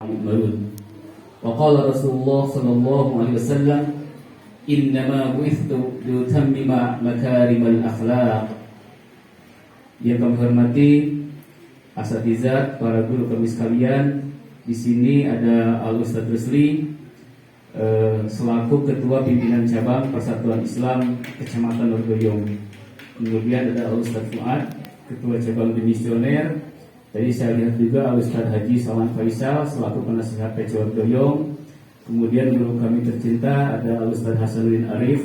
يعملون. وقال رسول الله صلى الله عليه وسلم إنما بعثت لأتمم مكارم الأخلاق. Yang kami hormati asatizat, para guru kami sekalian, di sini ada Al Ustadz Rusli selaku Ketua Pimpinan Cabang Persatuan Islam Kecamatan Lorgoyong. Kemudian ada Al Ustadz Fuad, Ketua Cabang Demisioner. Tadi saya lihat juga Al Ustadz Haji Sawan Faisal selaku Penasihat PC Lorgoyong. Kemudian guru kami tercinta ada Al Ustadz Hasanuddin Arif,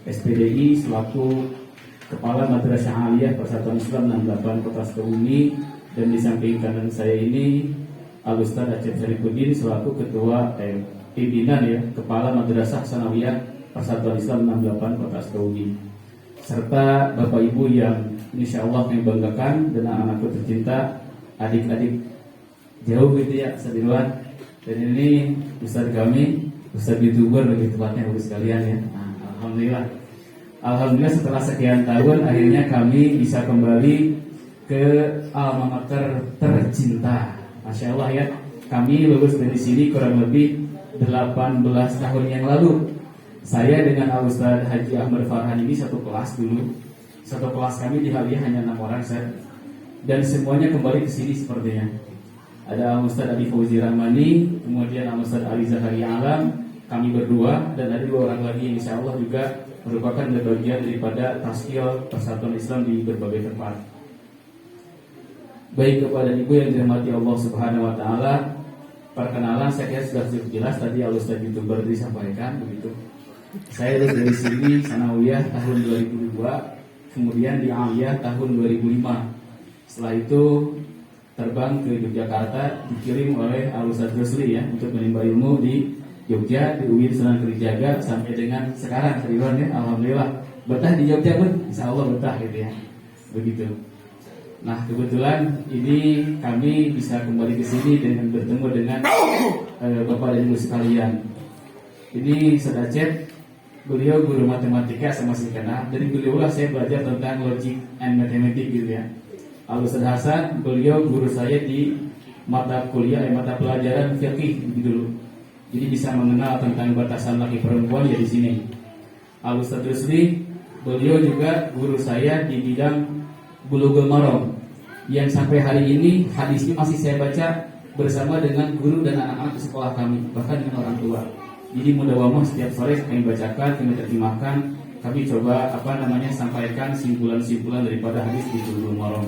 SPDI, selaku Kepala Madrasah Aliyah Persatuan Islam 68 Kota Sukabumi. Dan di samping kanan saya ini Al Ustadz Acep Syarifuddin selaku Ketua Pimpinan Kepala Madrasah Sanawiyah Persatuan Islam 68 Kota Sukabumi. Serta Bapak Ibu yang insya Allah kami banggakan dan anak-anakku tercinta, adik-adik jauh gitu ya, sediluan. Dan ini Ustadz kami, Ustadz YouTuber lebih tepatnya Bapak sekalian ya. Alhamdulillah setelah sekian tahun akhirnya kami bisa kembali ke alma mater tercinta. Masya Allah ya, kami lulus dari sini kurang lebih 18 tahun yang lalu. Saya dengan Al Ustadz Haji Ahmad Farhan ini satu kelas dulu. Satu kelas kami di Aliyah hanya 6 orang saja. Dan semuanya kembali ke sini sepertinya. Ada Al Ustadz Adi Fauzi Rahmani, kemudian Al Ustadz Ali Zakaria Alam, kami berdua, dan ada 2 orang lagi yang insya Allah juga merupakan bagian daripada taskil Persatuan Islam di berbagai tempat. Baik, kepada ibu yang dirahmati Allah Subhanahu Wa Taala, perkenalan saya kira sudah cukup jelas tadi Al Ustadz YouTuber disampaikan begitu. Saya dari sini Sanawiyah tahun 2002, kemudian di Aliyah tahun 2005. Setelah itu terbang ke Yogyakarta, dikirim oleh Al Ustadz Rusli ya untuk menimba ilmu di Jogja, di UIN Sunan Kalijaga sampai dengan sekarang seriusan ya, alhamdulillah betah di Jogja pun, insya Allah betah gitu ya, begitu. Nah kebetulan ini kami bisa kembali ke sini dengan bertemu dengan Bapak dan Ibu sekalian. Ini Sedacet, beliau guru matematika sama saya kenal. Dari beliau lah saya belajar tentang logic and mathematics gitu ya. Al Ustadz Hasan, beliau guru saya di mata kuliah, mata pelajaran fiqih dulu. Jadi bisa mengenal tentang batasan laki perempuan ya di sini. Al Ustadz Rusli, beliau juga guru saya di bidang Bulughul Maram, yang sampai hari ini hadisnya masih saya baca bersama dengan guru dan anak-anak di sekolah kami, bahkan dengan orang tua. Jadi mudawamah setiap sore kami bacakan, kami terjemahkan, kami coba sampaikan simpulan-simpulan daripada hadis di Bulughul Maram.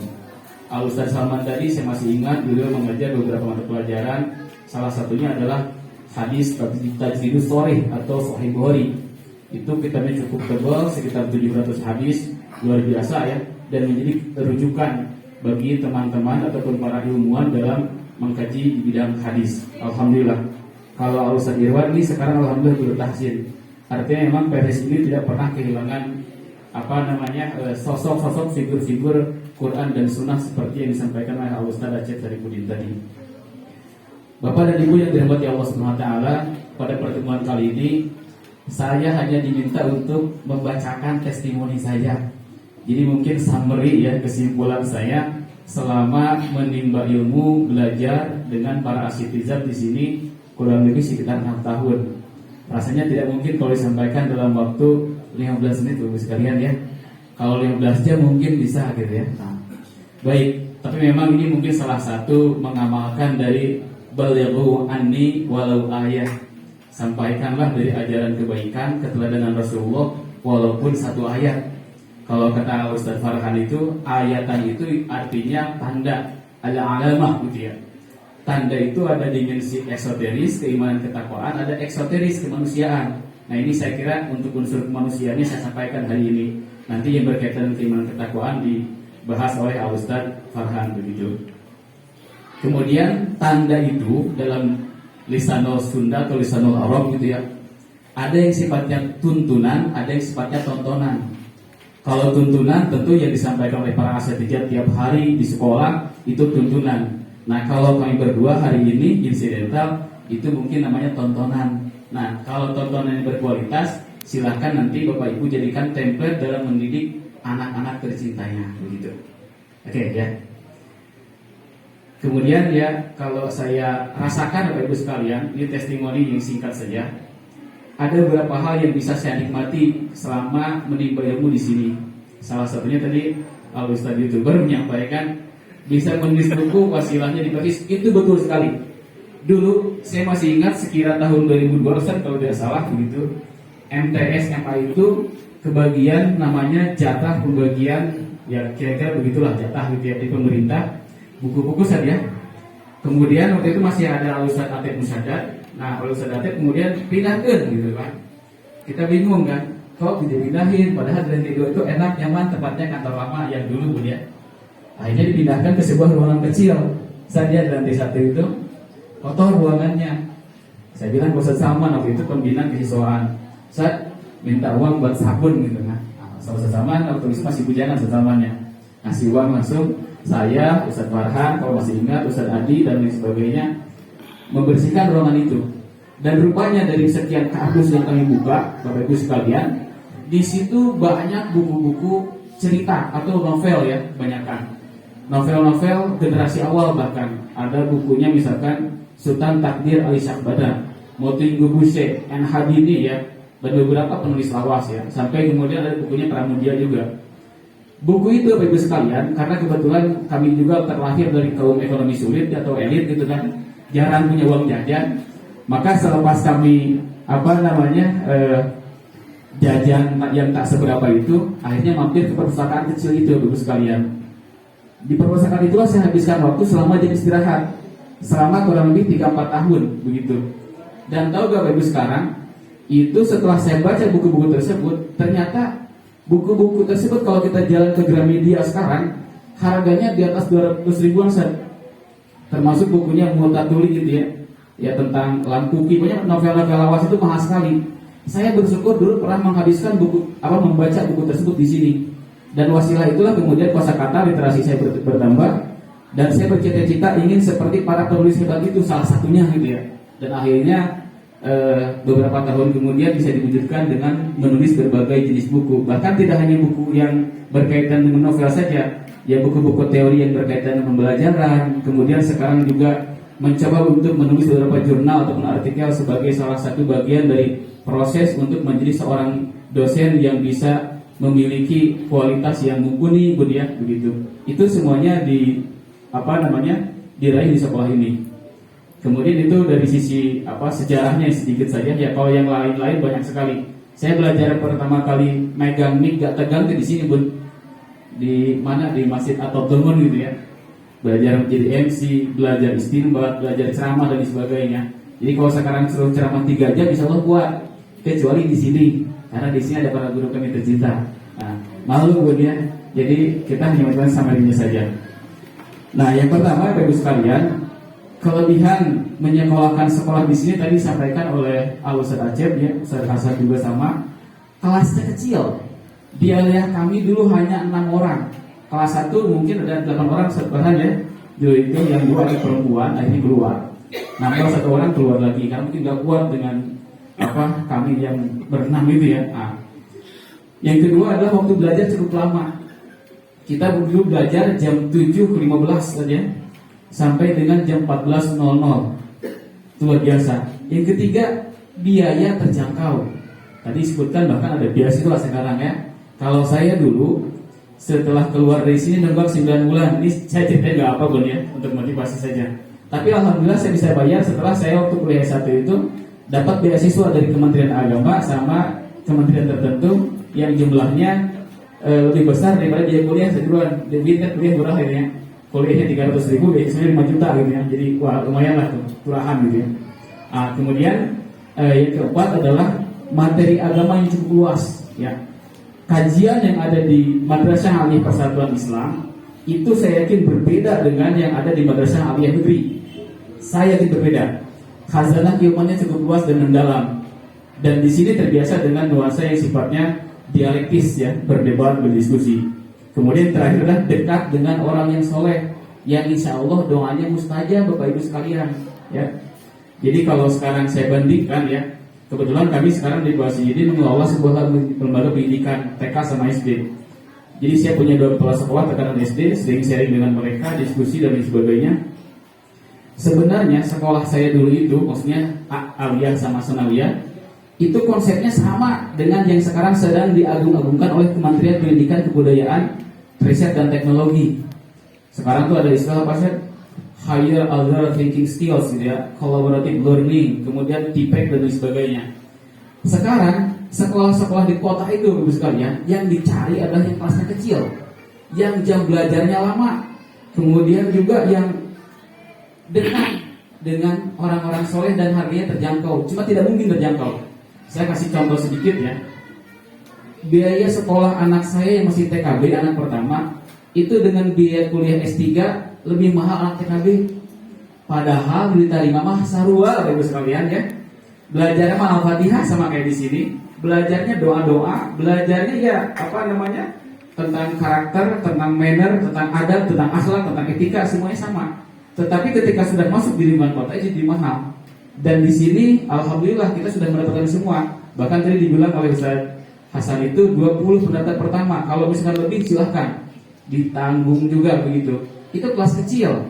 Al Ustadz Salman tadi saya masih ingat beliau mengajar beberapa mata pelajaran, salah satunya adalah hadis Tajridus Shorih atau Sahih Bukhari. Itu kitabnya cukup tebal, sekitar 700 hadis, luar biasa ya, dan menjadi rujukan bagi teman-teman ataupun para ilmuwan dalam mengkaji di bidang hadis. Alhamdulillah. Kalau Al Ustadz Irwan ini sekarang alhamdulillah belum tahsin. Artinya memang PRS ini tidak pernah kehilangan sosok-sosok figur-figur Quran dan Sunnah seperti yang disampaikan oleh Al Ustadz Acep Syarifuddin tadi. Bapak dan Ibu yang dirahmati Allah Subhanahu Wa Taala, pada pertemuan kali ini saya hanya diminta untuk membacakan testimoni saya. Jadi mungkin summary ya, kesimpulan saya selama menimba ilmu, belajar dengan para asatizat di sini kurang lebih sekitar 6 tahun. Rasanya tidak mungkin kalau disampaikan dalam waktu 15 menit Bapak sekalian ya. Kalau 15 jam mungkin bisa gitu ya. Nah, baik, tapi memang ini mungkin salah satu mengamalkan dari balighu anni walau ayat. Sampaikanlah dari ajaran kebaikan, keteladanan Rasulullah walaupun 1 ayat. Kalau kata Ustadz Farhan itu, ayatan itu artinya tanda, ada alamah gitu ya. Tanda itu ada dimensi esoteris, keimanan ketakwaan, ada eksoteris, kemanusiaan. Nah ini saya kira untuk unsur kemanusiaannya saya sampaikan hari ini. Nanti yang berkaitan dengan keimanan ketakwaan dibahas oleh Al Ustadz Farhan begitu. Kemudian tanda itu dalam lisanul Sunda atau lisanul Arab gitu ya, ada yang sifatnya tuntunan, ada yang sifatnya tontonan. Kalau tuntunan tentu yang disampaikan oleh para asatidz tiap hari di sekolah itu tuntunan. Nah kalau kami berdua hari ini insidental itu mungkin namanya tontonan. Nah kalau tontonan yang berkualitas silahkan nanti Bapak Ibu jadikan template dalam mendidik anak-anak tercintanya begitu. Oke ya. Kemudian ya kalau saya rasakan Bapak Ibu sekalian, ini testimoni yang singkat saja. Ada beberapa hal yang bisa saya nikmati selama menimba ilmu di sini. Salah satunya tadi Al-Ustaz YouTuber menyampaikan bisa menulis buku wasilahnya dipakai, itu betul sekali. Dulu saya masih ingat sekira tahun 2002 kalau tidak salah begitu, MTS MA itu kebagian namanya jatah pembagian, ya kira-kira begitulah jatah gitu ya di pemerintah, buku-buku saja. Kemudian waktu itu masih ada Al-Ustaz Atep Musaddad. Nah Al-Ustaz Atep kemudian pindahkan gitu kan. Kita bingung kan, kok dipindahin padahal di lantai 2 itu enak, nyaman, tempatnya kantor lama yang dulu ya. Akhirnya dipindahkan ke sebuah ruangan kecil saja di lantai 1 itu, kotor ruangannya. Saya bilang Ustaz Salman waktu itu pembinaan kesiswaan, Ustaz minta uang buat sabun gitu kan. Ustaz Salman waktu itu masih bujangan Ustaz Salmannya, ngasih uang langsung. Saya, Ustaz Farhan, kalau masih ingat, Ustaz Adi dan lain sebagainya membersihkan ruangan itu. Dan rupanya dari sekian kardus yang kami buka, Bapak Ibu sekalian, di situ banyak buku-buku cerita atau novel ya, banyakkan. Novel-novel generasi awal bahkan. Ada bukunya misalkan Sultan Takdir Ali Syahbada, Motin Gubuse, N. Hadini ya, dan beberapa penulis lawas ya. Sampai kemudian ada bukunya Pramudia juga. Buku itu Bapak Ibu sekalian, karena kebetulan kami juga terlahir dari kaum ekonomi sulit atau elit gitu kan, jarang punya uang jajan. Maka selepas kami jajan yang tak seberapa itu, akhirnya mampir ke perpustakaan kecil itu Bapak Ibu sekalian. Di perpustakaan itulah saya habiskan waktu selama jam istirahat, selama kurang lebih 3-4 tahun begitu. Dan tahu gak Bapak Ibu sekarang, itu setelah saya baca buku-buku tersebut, ternyata buku-buku tersebut kalau kita jalan ke Gramedia sekarang harganya di atas 200 ribuan set. Termasuk bukunya Multatuli gitu ya, ya tentang Lampuki, banyak novel-novel lawas itu mahal sekali. Saya bersyukur dulu pernah menghabiskan membaca buku tersebut di sini. Dan wasilah itulah kemudian kosakata literasi saya bertambah, dan saya bercita-cita ingin seperti para penulis hebat itu, salah satunya gitu ya. Dan akhirnya beberapa tahun kemudian bisa diwujudkan dengan menulis berbagai jenis buku. Bahkan tidak hanya buku yang berkaitan dengan novel saja, ya buku-buku teori yang berkaitan dengan pembelajaran. Kemudian sekarang juga mencoba untuk menulis beberapa jurnal ataupun artikel sebagai salah satu bagian dari proses untuk menjadi seorang dosen yang bisa memiliki kualitas yang mumpuni, ya begitu. Itu semuanya diraih di sekolah ini. Kemudian itu dari sisi sejarahnya sedikit saja ya. Kalau yang lain-lain banyak sekali. Saya belajar pertama kali megang mic gak tegang di sini Bun. Di mana, di Masjid At-Tadumun gitu ya. Belajar menjadi MC, belajar istinbat, belajar ceramah dan sebagainya. Jadi kalau sekarang suruh ceramah 3 jam bisa Allah kuat. Kecuali di sini, karena di sini ada para guru kami tercinta. Nah, malu Bun ya. Jadi kita hanya menjelaskan sama dirinya saja. Nah, yang pertama Bapak Ibu sekalian, kelebihan menyekolahkan sekolah di sini tadi disampaikan oleh Al-Ustaz Acep ya, Ustaz Hasan juga sama. Kelasnya kecil. Di wilayah kami dulu hanya 6 orang. Kelas 1 mungkin ada 8 orang sebaran ya. Dulu itu yang 2 ada perempuan, akhirnya keluar. Nah, kalau 1 orang keluar lagi karena mungkin gak kuat dengan kami yang berenam itu ya. Nah, yang kedua adalah waktu belajar cukup lama. Kita dulu belajar jam 7.15 saja sampai dengan jam 14.00. Itu luar biasa. Yang ketiga, biaya terjangkau. Tadi disebutkan bahkan ada beasiswa sekarang ya. Kalau saya dulu setelah keluar dari sini nunggak 9 bulan. Ini saya ceritain gak apa Bun ya, untuk motivasi saja. Tapi alhamdulillah saya bisa bayar setelah saya waktu kuliah S1 itu dapat beasiswa dari Kementerian Agama sama kementerian tertentu yang jumlahnya lebih besar daripada biaya kuliah sejuruan. Jadi kuliah murah akhirnya. Kuliahnya 300 ribu, biasanya 5 juta gitu ya. Jadi wah lumayan lah tuh, curahan gitu ya. Nah, kemudian yang keempat adalah materi agama yang cukup luas ya. Kajian yang ada di Madrasah Aliyah Persatuan Islam itu saya yakin berbeda dengan yang ada di Madrasah Aliyah Negeri. Saya yakin berbeda. Khazanah ilmunya cukup luas dan mendalam. Dan di sini terbiasa dengan nuansa yang sifatnya dialektis ya, berdebat, berdiskusi. Kemudian terakhir adalah dekat dengan orang yang soleh, yang insya Allah doanya mustajab Bapak Ibu sekalian ya. Jadi kalau sekarang saya bandingkan ya, kebetulan kami sekarang di Basi ini mengelola sebuah lembaga pendidikan TK sama SD. Jadi saya punya 2 kepala sekolah tekanan SD, sering sharing dengan mereka, diskusi dan lain sebagainya. Sebenarnya sekolah saya dulu itu, maksudnya Aliyah sama Sanawiyah, itu konsepnya sama dengan yang sekarang sedang diagung-agungkan oleh Kementerian Pendidikan Kebudayaan, Riset dan Teknologi. Sekarang tuh ada istilah apa sih? Higher Order Thinking Skills gitu ya, Collaborative Learning, kemudian TPEC dan lain sebagainya. Sekarang sekolah-sekolah di kota itu Bapak sekalian, yang dicari adalah yang kelasnya kecil, yang jam belajarnya lama, kemudian juga yang dekat dengan orang-orang soleh dan harganya terjangkau. Cuma tidak mungkin terjangkau. Saya kasih contoh sedikit ya. Biaya sekolah anak saya yang masih TKB, anak pertama, itu dengan biaya kuliah S3 lebih mahal anak TKB. Padahal diterima mah sarua Bapak sekalian ya. Belajarnya mah Al-Fatihah sama kayak di sini. Belajarnya doa-doa, belajarnya ya apa namanya? Tentang karakter, tentang manner, tentang adab, tentang akhlak, tentang etika, semuanya sama. Tetapi ketika sudah masuk di lingkungan kota jadi mahal. Dan di sini alhamdulillah kita sudah mendapatkan semua. Bahkan tadi dibilang oleh Ustaz Hasan itu 20 pendaftar pertama. Kalau misalkan lebih silahkan ditanggung juga begitu. Itu kelas kecil.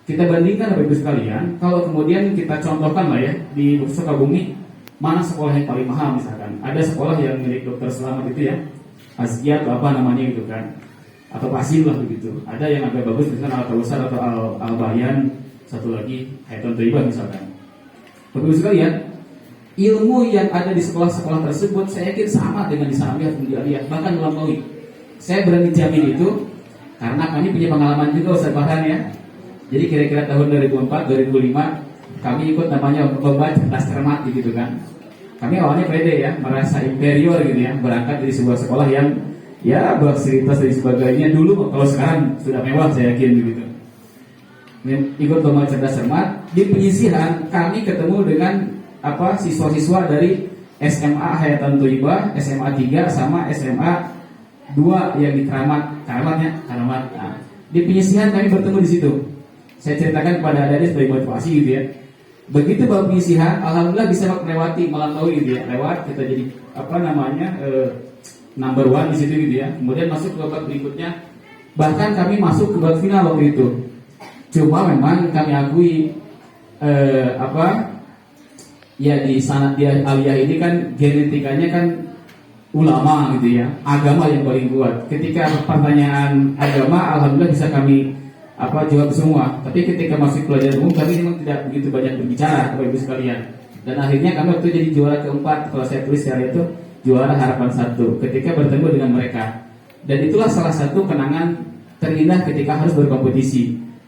Kita bandingkan Bapak Ibu sekalian, kalau kemudian kita contohkan lah ya di Sukabumi, mana sekolah yang paling mahal misalkan. Ada sekolah yang milik Dokter Selamat itu ya, Azkia atau apa namanya gitu kan, atau Pasil lah begitu. Ada yang agak bagus misalkan Al-Kausar atau Al-Bayan, satu lagi Hayatun Thayyibah misalkan. Bapak Ibu sekalian, ilmu yang ada di sekolah-sekolah tersebut saya yakin sama dengan di Sanawiyah atau di Aliyah, bahkan melampaui. Saya berani jamin itu karena kami punya pengalaman juga Ustaz Farhan ya. Jadi kira-kira tahun 2004, 2005 kami ikut namanya lomba cerdas cermat gitu kan. Kami awalnya pede ya, merasa inferior gitu ya, berangkat dari sebuah sekolah yang ya berseritas dan sebagainya dulu. Kalau sekarang sudah mewah saya yakin begitu. Ikut lomba cerdas cermat, di penyisihan kami ketemu dengan apa siswa-siswa dari SMA Hayatan Thayyibah, SMA 3 sama SMA 2 yang di Keramat. Nah, di penyisihan kami bertemu di situ. Saya ceritakan kepada adik-adik sebagai motivasi gitu ya. Begitu bawa penyisihan, alhamdulillah bisa melewati, melampaui gitu ya. Lewat kita jadi apa namanya number one di situ gitu ya. Kemudian masuk ke babak berikutnya. Bahkan kami masuk ke babak final waktu itu. Cuma memang kami akui ya di sanad dia Aliyah ini kan genetikanya kan ulama gitu ya, agama yang paling kuat. Ketika pertanyaan agama, alhamdulillah bisa kami jawab semua. Tapi ketika masuk pelajaran umum kami memang tidak begitu banyak berbicara Bapak Ibu sekalian. Dan akhirnya kami waktu jadi juara keempat. Kalau saya tulis hari itu juara harapan 1 ketika bertemu dengan mereka. Dan itulah salah satu kenangan terindah ketika harus berkompetisi.